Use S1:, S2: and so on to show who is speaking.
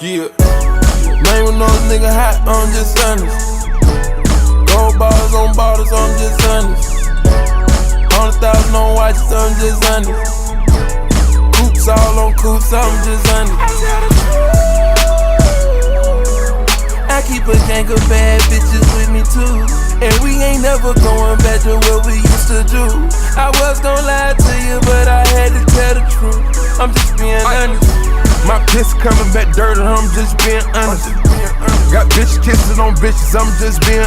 S1: Yeah. Man, when those nigga hot, I'm just honest. Gold bars on bottles, I'm just honest. 100,000 on watches, I'm just honest. Coops all on coops, I'm just honest. I keep a gang of bad bitches with me too, and we ain't never going back to what we used to do. I was gon' lie to you, but I had to tell the truth. I'm just being honest.
S2: My piss coming back dirty, I'm just being honest. Got bitch kissing on bitches, I'm just being